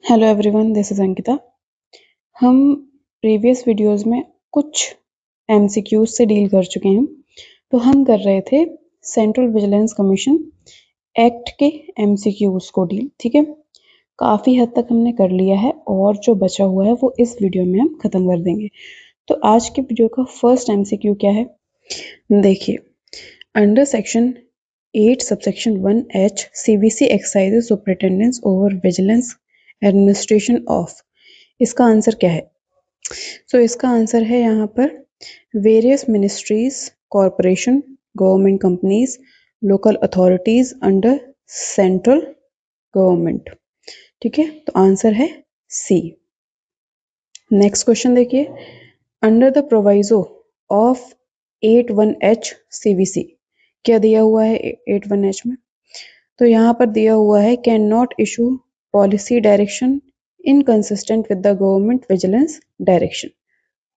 Hello everyone, this is Ankita. हम previous videos में कुछ एमसीक्यूज से डील कर चुके हैं। तो हम कर रहे थे सेंट्रल विजिलेंस कमीशन एक्ट के एमसीक्यूज को डील। ठीक है, काफ़ी हद तक हमने कर लिया है और जो बचा हुआ है वो इस वीडियो में हम ख़त्म कर देंगे। तो आज के वीडियो का फर्स्ट एमसीक्यू क्या है, देखिए। Under section 8 subsection 1H CVC exercises superintendence over vigilance administration of, इसका आंसर क्या है? इसका आंसर है यहाँ पर various ministries, corporation, government companies, local authorities under central government. ठीक है, तो आंसर है सी। नेक्स्ट क्वेश्चन देखिए, under the proviso of 81H CVC, क्या दिया हुआ है 81H में? तो यहाँ पर दिया हुआ है cannot issue policy direction inconsistent with the government vigilance direction.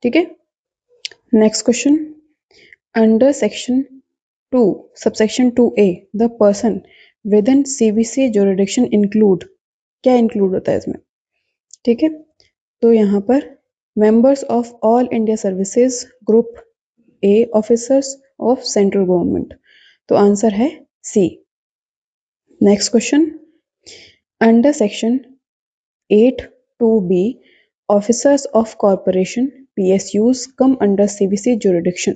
ठीक है, next question, under section 2 subsection 2A the person within CVC jurisdiction include, क्या इंक्लूड होता है इसमें? ठीक है, तो यहाँ पर members of all India services group A officers of central government, तो आंसर है C. Next question, under section 8(2)B officers of corporation PSUs come under CVC jurisdiction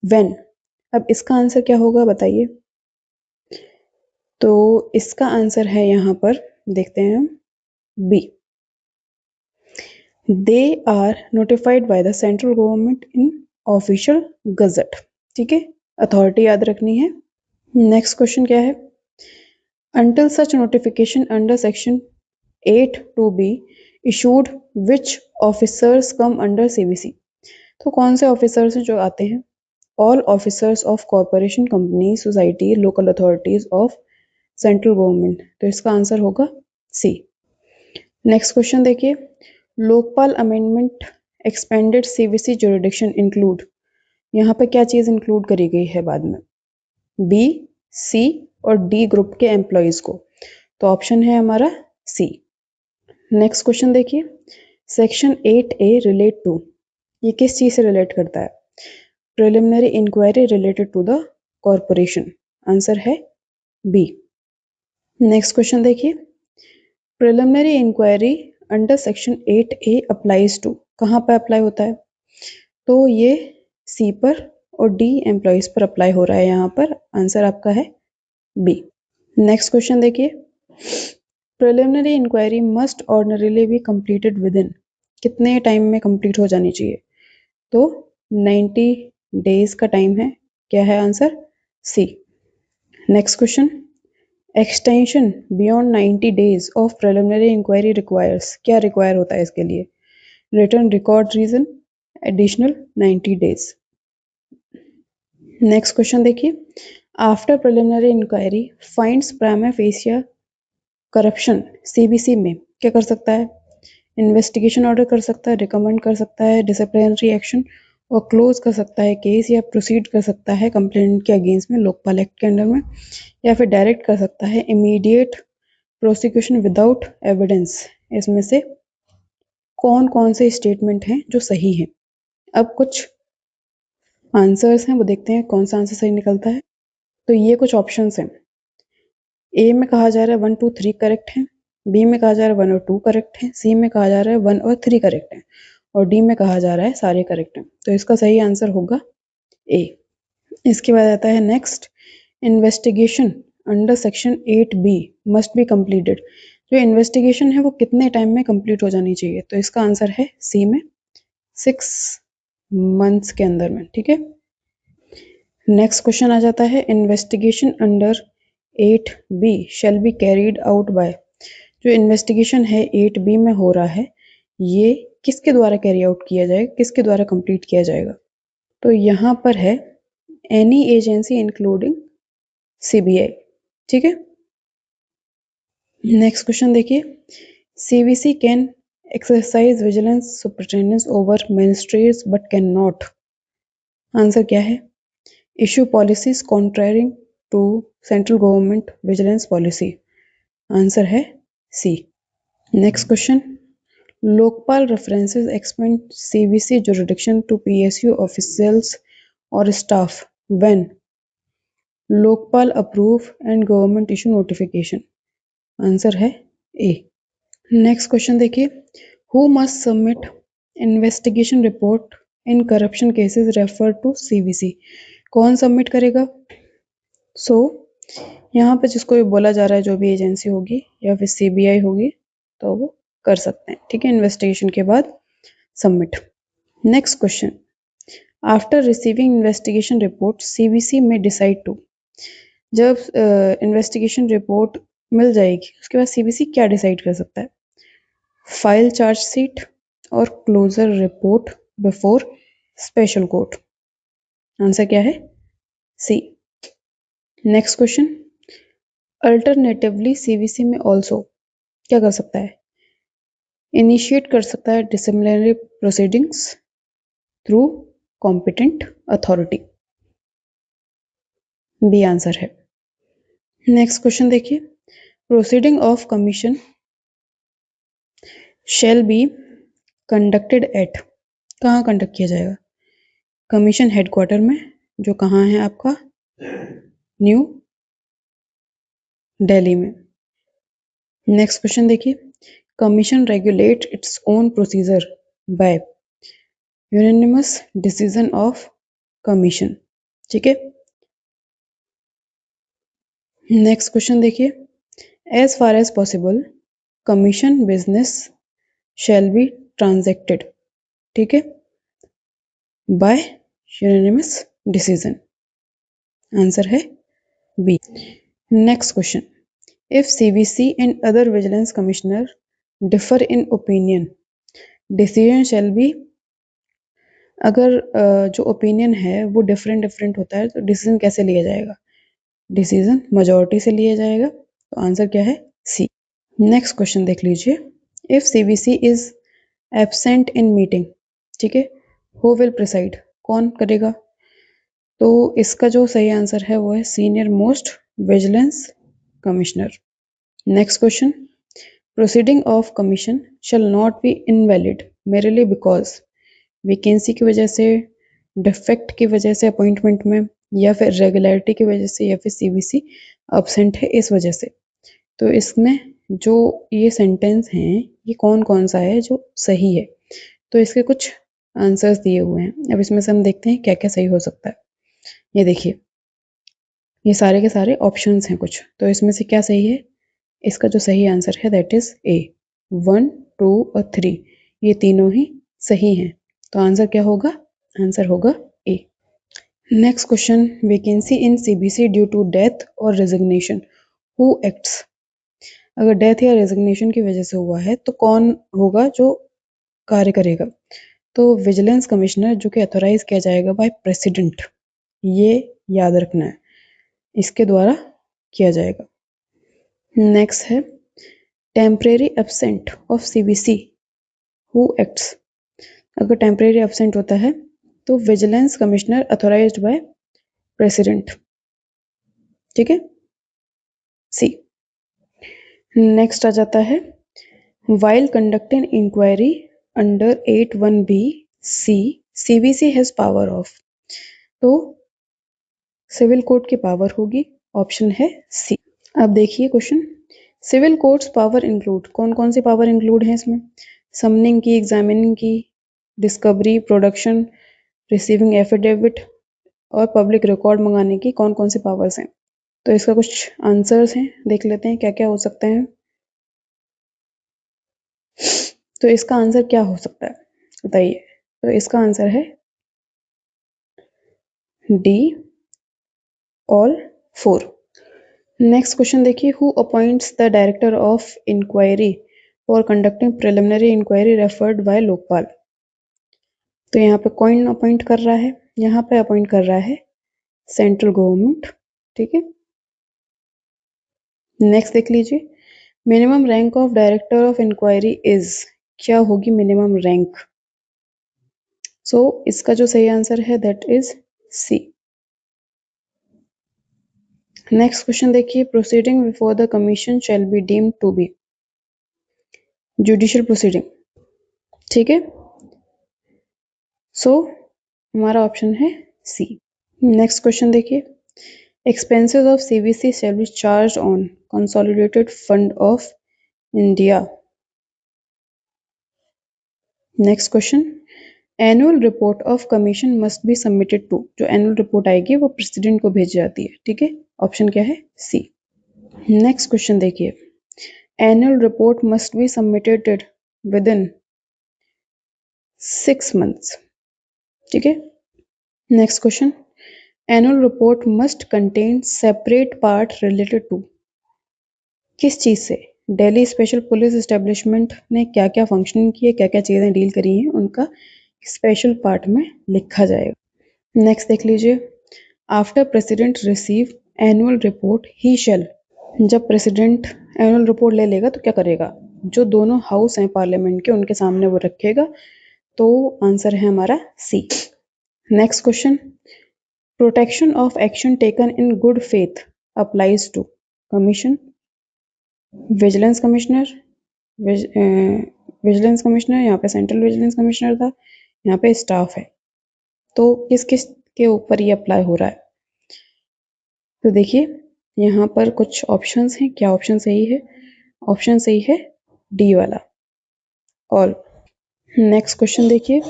when, अब इसका आंसर क्या होगा बताइए? तो इसका आंसर है यहाँ पर, देखते हैं हम, B. They are notified by the central government in official gazette. ठीक है, अथॉरिटी याद रखनी है। नेक्स्ट क्वेश्चन क्या है, until such notification under section 8(2)B issued which officers come under CVC, तो कौन से ऑफिसर्स हैं जो आते हैं? All officers of corporation, company, society, local authorities of central government, तो इसका आंसर होगा सी। नेक्स्ट क्वेश्चन देखिए, Lokpal amendment expanded CVC jurisdiction include, यहाँ पे क्या चीज इंक्लूड करी गई है बाद में? बी, सी और डी ग्रुप के एम्प्लॉइज को, तो ऑप्शन है हमारा सी। नेक्स्ट क्वेश्चन देखिए, सेक्शन 8A रिलेट टू, ये किस चीज से रिलेट करता है? Preliminary inquiry related to the corporation, answer है बी। नेक्स्ट क्वेश्चन देखिए, preliminary inquiry under section 8A applies to, कहाँ पर अप्लाई होता है? तो ये सी पर और डी एम्प्लॉइज पर अप्लाई हो रहा है यहाँ पर, आंसर आपका है बी। नेक्स्ट क्वेश्चन देखिए, preliminary inquiry must ordinarily be completed within, कितने टाइम में कंप्लीट हो जानी चाहिए? तो 90 डेज का टाइम है, क्या है answer? C. Next question, extension beyond 90 days of preliminary inquiry requires, क्या रिक्वायर होता है इसके लिए? Return record reason additional 90 days. Next question देखिए, after preliminary inquiry finds prima facie corruption CVC में क्या कर सकता है? इन्वेस्टिगेशन ऑर्डर कर सकता है, रिकमेंड कर सकता है डिसिप्लिनरी एक्शन, और क्लोज कर सकता है केस, या प्रोसीड कर सकता है कंप्लेंट के अगेंस्ट में लोकपाल एक्ट के अंडर में, या फिर डायरेक्ट कर सकता है इमीडिएट प्रोसिक्यूशन विदाउट एविडेंस। इसमें से कौन कौन से स्टेटमेंट हैं जो सही हैं? अब कुछ आंसर्स हैं, वो देखते हैं कौन सा आंसर सही निकलता है। तो ये कुछ ऑप्शंस हैं, ए में कहा जा रहा है 1, 2, 3 करेक्ट है, बी में कहा जा रहा है 1 और 2 करेक्ट है, सी में कहा जा रहा है 1 और 3 करेक्ट है, और डी में कहा जा रहा है सारे करेक्ट हैं। तो इसका सही आंसर होगा ए। इसके बाद आता है next, investigation under section 8B must be completed, जो इन्वेस्टिगेशन है वो कितने टाइम में कंप्लीट हो जानी चाहिए? तो इसका आंसर है सी में 6 मंथ्स के अंदर में। ठीक है, नेक्स्ट क्वेश्चन आ जाता है, investigation under 8B shall be carried out by, जो इन्वेस्टिगेशन है 8B में हो रहा है, ये किसके द्वारा कैरी आउट किया जाएगा, किसके द्वारा कंप्लीट किया जाएगा? तो यहाँ पर है एनी एजेंसी इंक्लूडिंग CBI। ठीक है, नेक्स्ट क्वेश्चन देखिए, CVC can exercise vigilance superintendence over ministries but cannot, answer क्या है? Issue policies contravening to central government vigilance policy, answer है C. Next question, Lokpal references expand CBC jurisdiction to PSU officials or staff when Lokpal approve and government issue notification। Answer है A. Next question देखिए, who must submit investigation report in corruption cases refer to CBC। कौन सबमिट करेगा? यहाँ पे जिसको भी बोला जा रहा है, जो भी एजेंसी होगी या फिर CBI होगी, तो वो कर सकते हैं, ठीक है, इन्वेस्टिगेशन के बाद submit. Next question, after receiving investigation report CBC में डिसाइड टू। जब इन्वेस्टिगेशन रिपोर्ट मिल जाएगी उसके बाद CBC क्या डिसाइड कर सकता है? फाइल चार्जशीट और closure report before special court. Answer क्या है? C. Next question, alternatively CBC में ऑल्सो क्या कर सकता है? इनिशिएट कर सकता है disciplinary proceedings through competent authority. B answer है। नेक्स्ट क्वेश्चन देखिए, proceeding of commission shall be conducted at. कहाँ कंडक्ट किया जाएगा? कमीशन हेडक्वार्टर में, जो कहाँ है आपका? न्यू दिल्ली में। नेक्स्ट क्वेश्चन देखिए, commission regulate its own procedure by unanimous decision of commission. ठीक है। नेक्स्ट क्वेश्चन देखिए, as far as possible commission business shall be transacted. ठीक है, बाय यूनानिमस डिसीजन। आंसर है B. Next question, if CBC and other vigilance commissioner differ in opinion decision shall be. अगर जो opinion है वो different होता है तो डिसीजन कैसे लिया जाएगा? डिसीजन मेजॉरिटी से लिया जाएगा। तो आंसर क्या है? सी। नेक्स्ट क्वेश्चन देख लीजिए, if CBC is absent in meeting, ठीक है, हु विल प्रिसाइड। कौन करेगा? तो इसका जो सही आंसर है वो है senior most vigilance commissioner. Next question, proceeding of commission shall not be invalid merely because. Vacancy की वजह से, डिफेक्ट की वजह से अपॉइंटमेंट में, या फिर रेगुलरिटी की वजह से, या फिर CBC एब्सेंट है इस वजह से। तो इसमें जो ये सेंटेंस हैं ये कौन कौन सा है जो सही है? तो इसके कुछ आंसर्स दिए हुए हैं। अब इसमें से हम देखते हैं क्या क्या सही हो सकता है। ये देखिए, ये सारे के सारे ऑप्शंस हैं कुछ, तो इसमें से क्या सही है? इसका जो सही आंसर है दैट इज ए। 1, 2 और 3 ये तीनों ही सही हैं। तो आंसर क्या होगा? आंसर होगा A. Next question, vacancy in CBC due to death और रेजिग्नेशन, हु एक्ट्स। अगर डेथ या रेजिग्नेशन की वजह से हुआ है तो कौन होगा जो कार्य करेगा? तो विजिलेंस कमिश्नर, जो कि अथोराइज किया जाएगा बाय प्रेसिडेंट। ये याद रखना है, इसके द्वारा किया जाएगा। नेक्स्ट है temporary absent of CBC, who acts. अगर टेम्परेरी एब्सेंट होता है तो vigilance commissioner authorised by president. ठीक है, सी। नेक्स्ट आ जाता है, while conducting inquiry under 81B C CBC has power of. तो सिविल कोर्ट की पावर होगी, ऑप्शन है सी। अब देखिए question, civil courts power include, कौन कौन सी पावर इंक्लूड है इसमें? समनिंग की, एग्जामिनिंग की, डिस्कवरी, प्रोडक्शन, रिसीविंग एफिडेविट और पब्लिक रिकॉर्ड मंगाने की कौन कौन सी पावर्स हैं? तो इसका कुछ आंसर्स हैं, देख लेते हैं क्या क्या हो सकते हैं। तो इसका आंसर क्या हो सकता है बताइए? तो इसका आंसर है डी, ऑल 4। नेक्स्ट क्वेश्चन देखिए, who appoints the director of inquiry for conducting preliminary inquiry referred by Lokpal. तो यहाँ पे कौन अपॉइंट कर रहा है? यहाँ पे अपॉइंट कर रहा है सेंट्रल गवर्नमेंट। ठीक है। नेक्स्ट देख लीजिए, minimum rank of director of inquiry is. क्या होगी मिनिमम रैंक? सो इसका जो सही आंसर है that is C. Next question देखिए, proceeding before the commission shall be deemed to be. Judicial proceeding, ठीक है। सो हमारा ऑप्शन है सी। नेक्स्ट क्वेश्चन देखिए, expenses of CBC shall be charge on consolidated fund of India. Next question, annual report of commission must be submitted to, जो annual report आएगी वो president को भेजी जाती है, ठीक है। ऑप्शन क्या है? सी। नेक्स्ट क्वेश्चन देखिए, annual report must be submitted within 6 months, ठीक है। Next question, annual report must contain separate part related to, किस चीज से? दिल्ली स्पेशल पुलिस एस्टेब्लिशमेंट ने क्या क्या फंक्शन किए, क्या क्या चीजें डील करी हैं, उनका स्पेशल पार्ट में लिखा जाएगा। नेक्स्ट देख लीजिए, after president receive annual report he shall, जब प्रेसिडेंट एनुअल रिपोर्ट ले लेगा तो क्या करेगा? जो दोनों हाउस हैं पार्लियामेंट के उनके सामने वो रखेगा, तो आंसर है हमारा C. Next question, protection of action taken in good faith applies to commission, vigilance commissioner, vigilance commissioner, यहाँ पे सेंट्रल विजिलेंस कमिश्नर था, यहाँ पे स्टाफ है, तो किस किस के ऊपर ये अप्लाई हो रहा है? तो देखिए यहाँ पर कुछ ऑप्शंस हैं, क्या ऑप्शन सही है? ऑप्शन सही है डी वाला, ऑल। नेक्स्ट क्वेश्चन देखिए,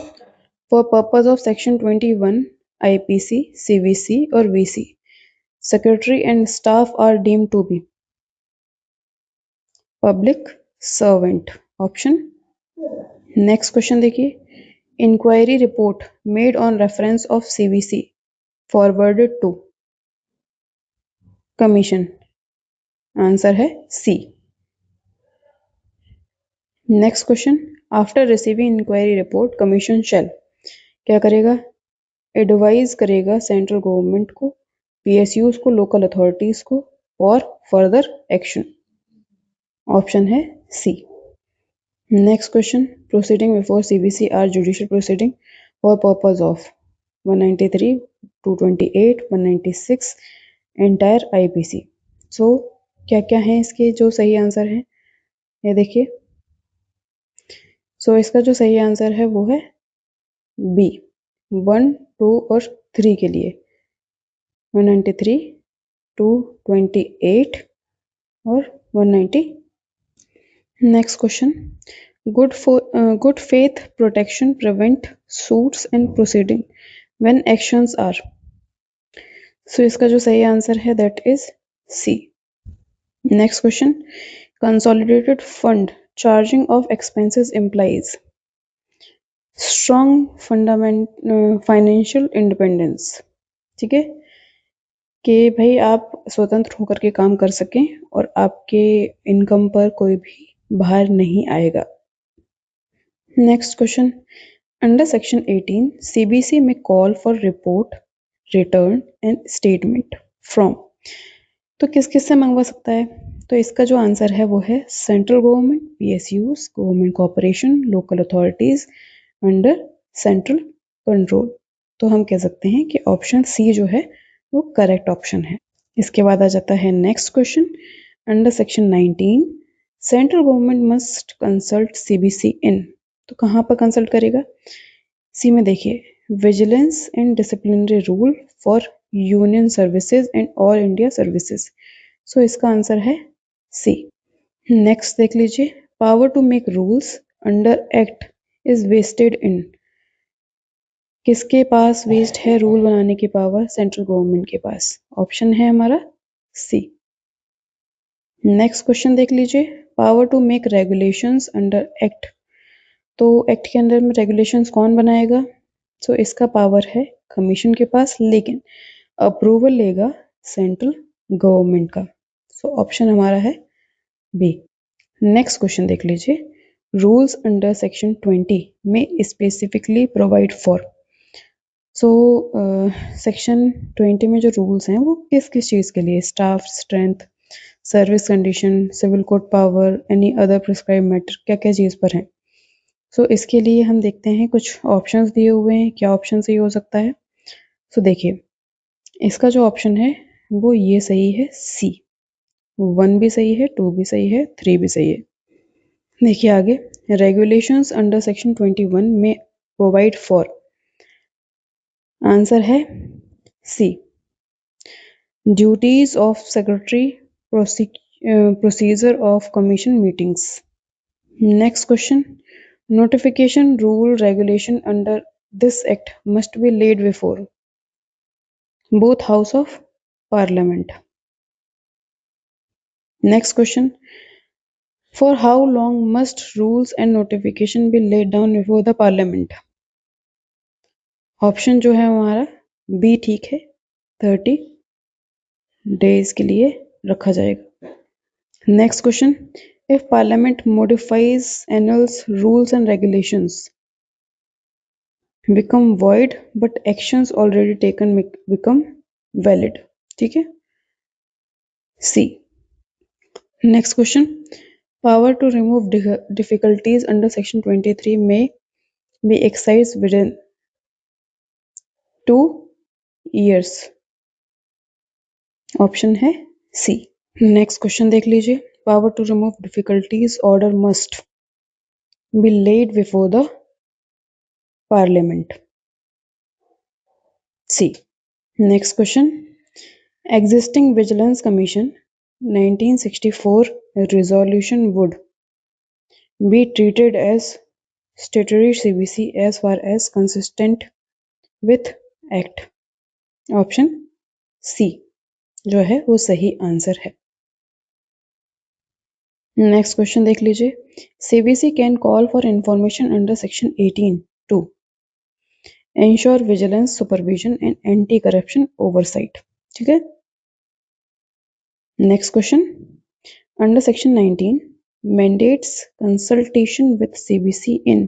for purpose of section 21 IPC, CVC और VC, secretary and staff are deemed to be public servant, option. Next question देखिए, inquiry report made on reference of CVC forwarded to commission, answer है C. Next question, after receiving inquiry report commission shall, क्या करेगा? Advise करेगा central government को, PSUs को, local authorities को और further action, option है C. Next question, proceeding before सीबीसी are judicial proceeding for purpose of 193, 228, 196 entire IPC. So क्या क्या है इसके जो सही आंसर है, ये देखिए। सो इसका जो सही आंसर है वो है बी, 1, 2 और 3 के लिए, 193, 228 और 190। Next question, good faith protection prevent suits and proceeding when actions are, so इसका जो सही आंसर है that is C. Next question, consolidated fund charging of expenses implies strong financial independence, ठीक है, कि भाई आप स्वतंत्र होकर के काम कर सकें और आपके इनकम पर कोई भी भार नहीं आएगा। नेक्स्ट क्वेश्चन, अंडर सेक्शन 18 सीबीसी में call for report, return and statement from, तो किस किस से मंगवा सकता है? तो इसका जो आंसर है वो है central government, PSUs, government corporation, local authorities under central control. तो हम कह सकते हैं कि ऑप्शन सी जो है वो करेक्ट ऑप्शन है। इसके बाद आ जाता है next question, under section 19 central government must consult सीबीसी इन, तो कहाँ पर कंसल्ट करेगा? सी में देखिए, vigilance and disciplinary rule for union services and all India services, so इसका आंसर है सी। नेक्स्ट देख लीजिए, power to make rules under act is vested in, किसके पास वेस्ट है रूल बनाने की पावर? सेंट्रल गवर्नमेंट के पास, ऑप्शन है हमारा सी। नेक्स्ट क्वेश्चन देख लीजिए, power to make regulations under act, तो एक्ट के अंदर में रेगुलेशंस कौन बनाएगा? सो इसका पावर है कमीशन के पास, लेकिन अप्रूवल लेगा सेंट्रल गवर्नमेंट का, सो ऑप्शन हमारा है बी। नेक्स्ट क्वेश्चन देख लीजिए, रूल्स अंडर सेक्शन 20 में specifically provide for, so section 20 में जो रूल्स हैं वो किस किस चीज़ के लिए? Staff strength, service condition, civil court power, any other prescribe matter, क्या क्या चीज़ पर है? सो इसके लिए हम देखते हैं, कुछ ऑप्शंस दिए हुए हैं, क्या ऑप्शन सही हो सकता है? सो देखिए, इसका जो ऑप्शन है वो ये सही है सी, 1 भी सही है, 2 भी सही है, 3 भी सही है। देखिए आगे, रेगुलेशंस अंडर सेक्शन 21 में प्रोवाइड फॉर, आंसर है C, duties of secretary, procedure of commission meetings. Next question, notification rule regulation under this act must be laid before both house of parliament. Next question, for how long must rules and notification be laid down before the parliament? Option जो है हमारा B ठीक है, 30 days के लिए रखा जाएगा। Next question, if parliament modifies annual rules and regulations become void but actions already taken become valid, ठीक है, C. Next question, power to remove difficulties under section 23 में B exercise within 2 years, option है C. Next question देख लीजिए, power to remove difficulties order must be laid before the parliament, C. Next question, existing vigilance commission 1964 resolution would be treated as statutory CBC as far as consistent with act, option C जो है वो सही answer है। Next question देख लीजिए, CBC can call for information under section 18 to ensure vigilance supervision and anti corruption oversight, ठीक है। Next question, under section 19 mandates consultation with CBC in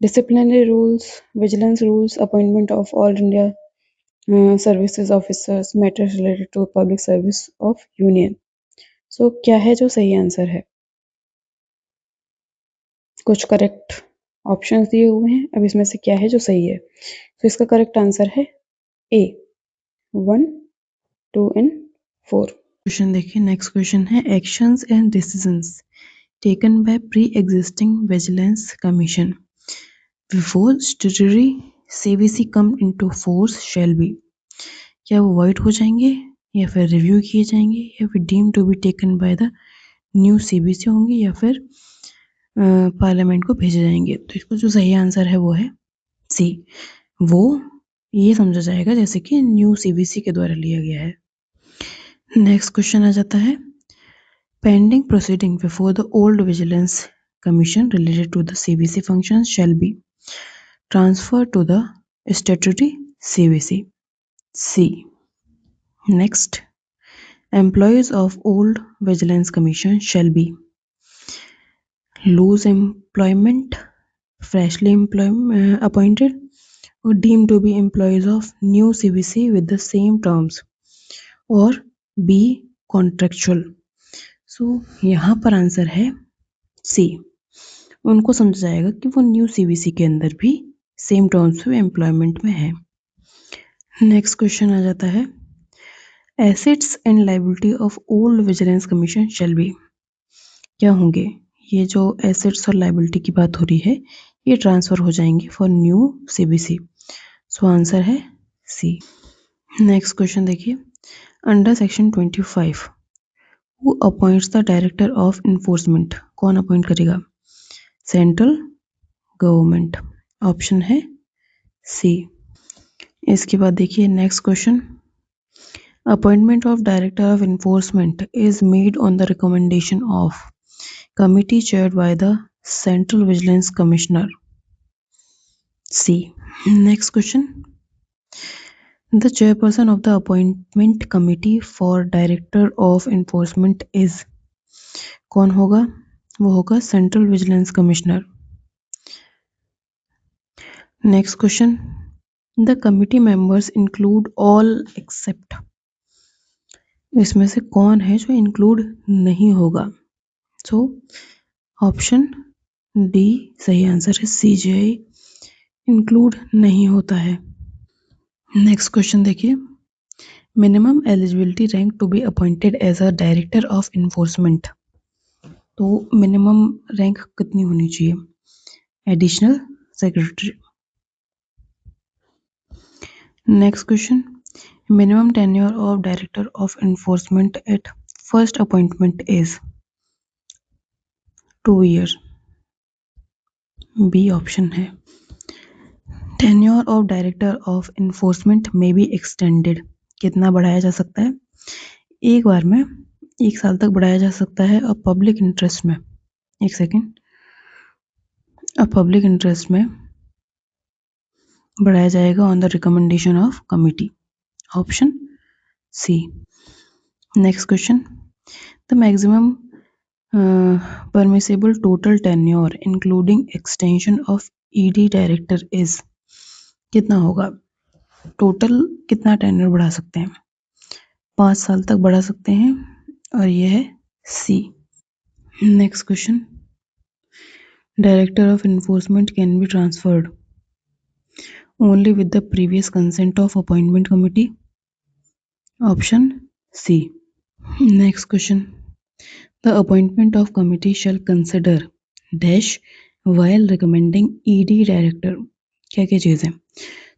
disciplinary rules, vigilance rules, appointment of all India services officers, matters related to public service of union. So क्या है जो सही answer है? कुछ correct options दिए हुए हैं, अब इसमें से क्या है जो सही है? तो इसका करेक्ट आंसर है ए, 1, 2 एंड 4। क्वेश्चन देखिए, नेक्स्ट क्वेश्चन है, actions and decisions taken by pre-existing vigilance commission before statutory CBC come into force shall be, क्या वो void हो जाएंगे या फिर रिव्यू किए जाएंगे या फिर deemed to be taken by the new CBC होंगे या फिर पार्लियामेंट को भेजे जाएंगे। तो इसको जो सही आंसर है वो है सी, वो ये समझा जाएगा जैसे कि न्यू CBC के द्वारा लिया गया है। नेक्स्ट क्वेश्चन आ जाता है, pending proceeding before the old vigilance commission related to the CBC functions shall be transferred to the statutory CBC, C। Next, employees of old vigilance commission shall be lose employment, freshly appointed or deemed to be employees of new CBC with the same terms or be contractual। सो यहाँ पर answer है सी, उनको समझा जाएगा कि वो new CBC के अंदर भी सेम टर्म्स पे एम्प्लॉयमेंट में है। नेक्स्ट क्वेश्चन आ जाता है, assets and liability of old vigilance commission shall B, क्या होंगे? ये जो एसेट्स और लायबिलिटी की बात हो रही है ये ट्रांसफर हो जाएंगे for new CBC, so answer है सी। नेक्स्ट क्वेश्चन देखिए, under section 25 Who appoints the director of enforcement, कौन अपॉइंट करेगा? सेंट्रल गवर्नमेंट, ऑप्शन है सी। इसके बाद देखिए next question, appointment of director of enforcement is made on the recommendation of committee chaired by the central vigilance commissioner, C। next question, the chairperson of the appointment committee for director of enforcement is, कौन होगा? वो होगा central vigilance commissioner. Next question, the committee members include all except, इसमें से कौन है जो include नहीं होगा? सो ऑप्शन डी सही आंसर है, CJI इंक्लूड नहीं होता है। नेक्स्ट क्वेश्चन देखिए, minimum eligibility rank to be appointed as a director of enforcement, तो मिनिमम रैंक कितनी होनी चाहिए? Additional secretary. Next question, minimum tenure of director of enforcement at first appointment is 2 year. B option है। Tenure of director of enforcement में be extended, कितना बढ़ाया जा सकता है? एक बार में 1 साल तक बढ़ाया जा सकता है। और पब्लिक इंटरेस्ट में, एक सेकेंड, पब्लिक इंटरेस्ट में बढ़ाया जाएगा on the recommendation of committee. Option C. Next question, the maximum permissible total tenure including extension of ED director is, कितना होगा? टोटल कितना टेन्योर बढ़ा सकते हैं? 5 साल तक बढ़ा सकते हैं और यह है C. Next question, director of enforcement can be transferred only with the previous consent of appointment committee. Option C. Next question, the appointment of committee shall consider dash while recommending ED director। क्या क्या चीज़ है?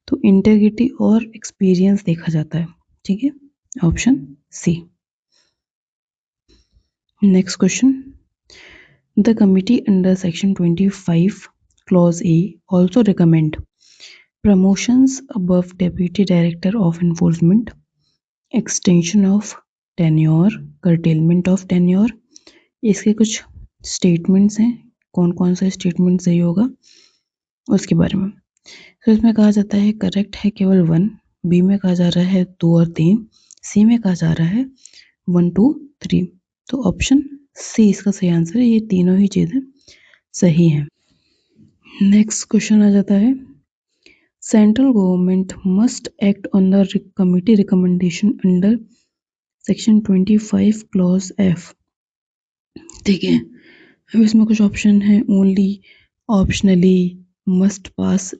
तो integrity और experience देखा जाता है, ठीक है। Option C. Next question, the committee under section 25 clause A also recommend promotions above deputy director of enforcement, extension of tenure, curtailment of tenure. इसके कुछ स्टेटमेंट्स हैं, कौन कौन सा स्टेटमेंट सही होगा उसके बारे में। तो इसमें कहा जाता है करेक्ट है केवल 1, बी में कहा जा रहा है 2 और 3, सी में कहा जा रहा है 1 2 3। तो ऑप्शन सी इसका सही आंसर है, ये तीनों ही चीज़ें सही हैं। नेक्स्ट क्वेश्चन आ जाता है, central government must act on the committee recommendation under section 25 clause F. ठीक है, अब इसमें कुछ ऑप्शन है, only, optionally, must pass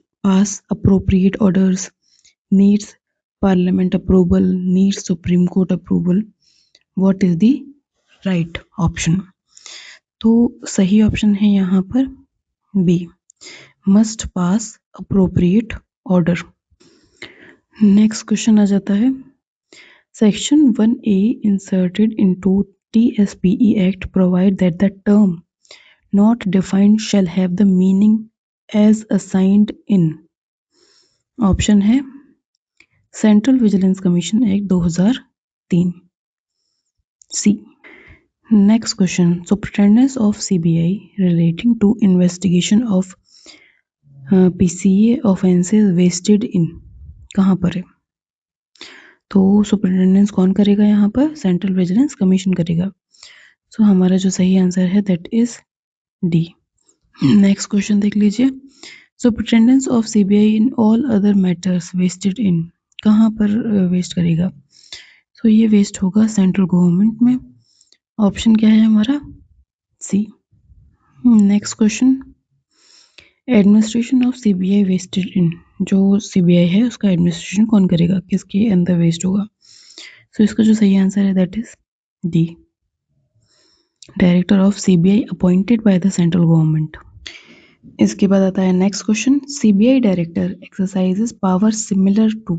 appropriate orders, needs parliament approval, needs supreme court approval. What is the right option? तो सही option है यहाँ पर B, must pass appropriate order. Next question आ जाता है, section 1A inserted into TSPE Act provide that the term not defined shall have the meaning as assigned in। Option है central vigilance commission act 2003, C. Next question, superintendence of CBI relating to investigation of PCA offences vested in, कहाँ पर है? तो superintendence कौन करेगा यहाँ पर? Central vigilance commission करेगा। सो हमारा जो सही आंसर है that is D. Next question देख लीजिए, superintendence of CBI in all other matters vested in, कहाँ पर वेस्ट करेगा? तो ये वेस्ट होगा सेंट्रल गवर्नमेंट में। ऑप्शन क्या है हमारा? C. Next question, administration of CBI vested in, जो CBI है उसका एडमिनिस्ट्रेशन कौन करेगा, किसके अंदर वेस्ट होगा? सो इसका जो सही आंसर है that is D, director of CBI appointed by the central government. इसके बाद आता है next question, CBI director exercises power similar to.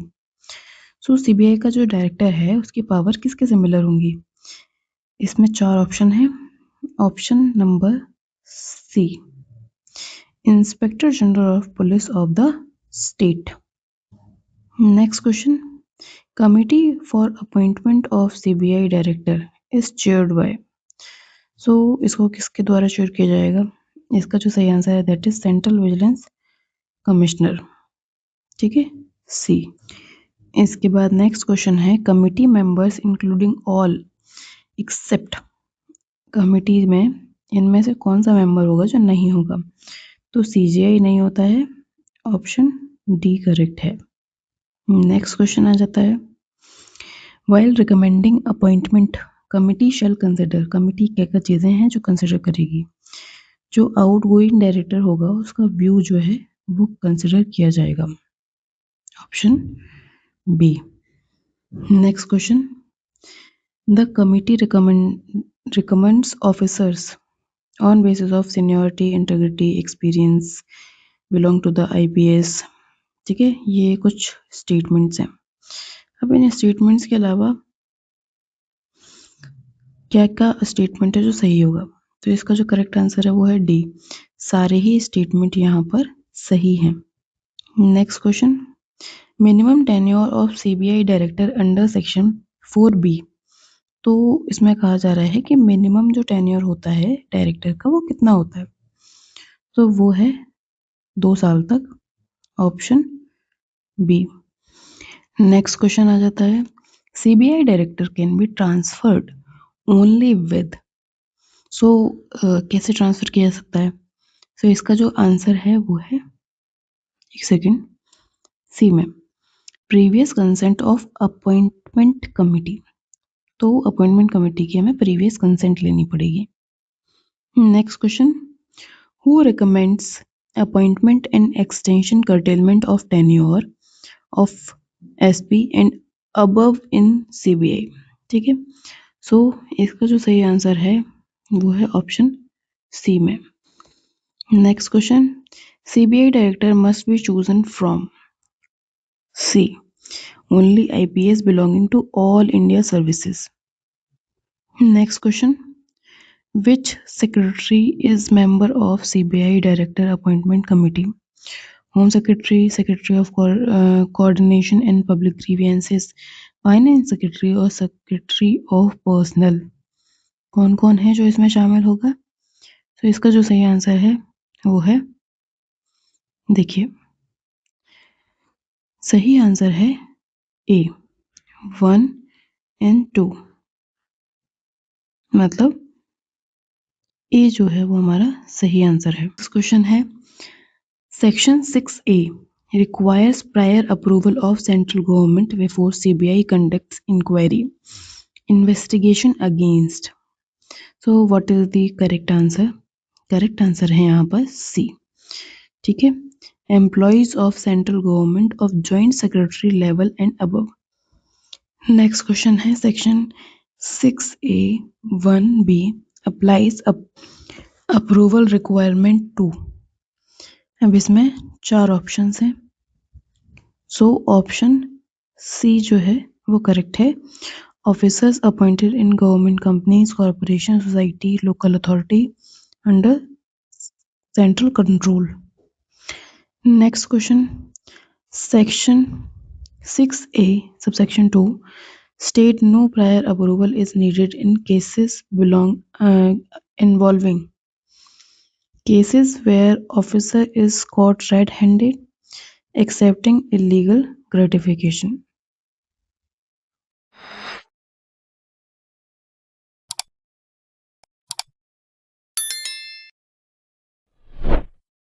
So CBI का जो डायरेक्टर है उसकी पावर किसके सिमिलर होंगी? इसमें 4 ऑप्शन है। Option number C, inspector general of police of the state. Next question, committee for appointment of CBI director is chaired by. So इसको किसके द्वारा चेयर किया जाएगा? इसका जो सही आंसर है that is central vigilance commissioner, ठीक है, सी। इसके बाद नेक्स्ट क्वेश्चन है, committee members including all except, committee में इनमें से कौन सा मेंबर होगा जो नहीं होगा? तो CGI नहीं होता है, ऑप्शन डी करेक्ट है। नेक्स्ट क्वेश्चन आ जाता है, व्हाइल रिकमेंडिंग अपॉइंटमेंट कमिटी शैल कंसिडर, कमिटी क्या क्या चीज़ें हैं जो कंसिडर करेगी? जो आउटगोइंग डायरेक्टर होगा उसका व्यू जो है वो कंसिडर किया जाएगा, option B. Next question, the committee recommends officers on basis of seniority, integrity, experience, belong to the IPS। ठीक है, ये कुछ स्टेटमेंट्स हैं। अब इन स्टेटमेंट्स के अलावा क्या क्या स्टेटमेंट है जो सही होगा, तो इसका जो करेक्ट आंसर है वो है डी, सारे ही स्टेटमेंट यहाँ पर सही हैं। Next question, minimum tenure of CBI director under section 4B। तो इसमें कहा जा रहा है कि मिनिमम जो टेन्योर होता है डायरेक्टर का वो कितना होता है, तो वो है 2 साल तक, ऑप्शन बी। नेक्स्ट क्वेश्चन आ जाता है, CBI director can be transferred only with, so कैसे ट्रांसफर किया जा सकता है, सो इसका जो आंसर है वो है, एक सेकेंड, सी में, previous consent of appointment committee. तो अपॉइंटमेंट कमिटी की हमें प्रीवियस कंसेंट लेनी पड़ेगी। Next question, who recommends appointment and extension curtailment of tenure of SP and above in CBI। ठीक है, सो इसका जो सही आंसर है वो है ऑप्शन सी में। Next question, CBI director must be chosen from C, only IPS belonging to all India services। Next question, which secretary is member of CBI Director Appointment Committee? Home Secretary, Secretary of Coordination and Public Grievances, Finance Secretary और Secretary of Personnel। कौन कौन है जो इसमें शामिल होगा, तो इसका जो सही आंसर है वो है, देखिए सही आंसर है ए, 1 and 2, मतलब ए जो है वो हमारा सही आंसर है। नेक्स्ट क्वेश्चन है, section 6A requires prior approval of central government before CBI conducts inquiry, investigation against। So what is the correct answer? Correct answer है यहाँ पर सी। ठीक है, employees of central government of joint secretary level and above. Next question है, section 6A(1)(b applies approval requirement to. अब इसमें 4 options हैं, so option C जो है वो करेक्ट है, officers appointed in government companies, corporation, society, local authority under central control. Next question, section 6A subsection 2 state no prior approval is needed in cases involving cases where officer is caught red-handed accepting illegal gratification।